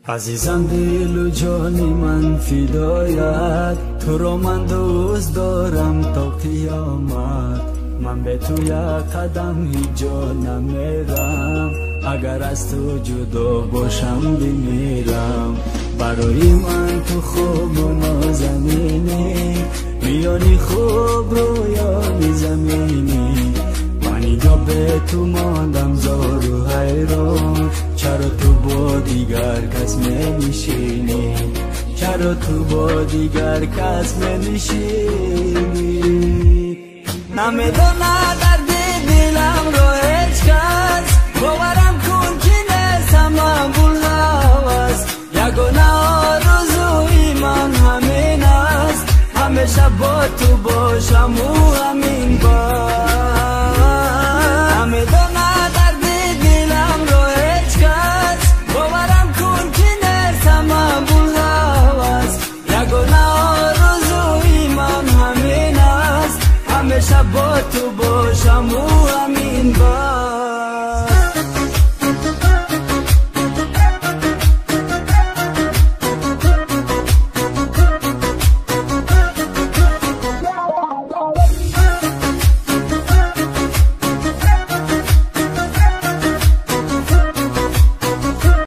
عزیزم دل و جان من فدایت، تو را من دوست دارم تا قیامت. من به تو یک قدم هیچ جا نمیرم، اگر از تو جدا باشم بمیرم. برای من تو خوب و نازنینی، میانی خوب رویانی زمینی. من اینجا به تو ماندم زار و حیران، چرا تو با دیگر کس نمیشینی؟ چرا تو با دیگر کس نمیشینی؟ نمیدونه درد دلم رو هیچ کس، باورم کن که نیستم مقبول هوس. یگانه آرزوی من همین است، همیشه با تو باشم و همین بس. نمیدونه درد دلم رو هیچ کس، باورم کن که نیستم مقبول هوس. یگانه آرزوی من همین است، همیشه با تو باشم و همین بس.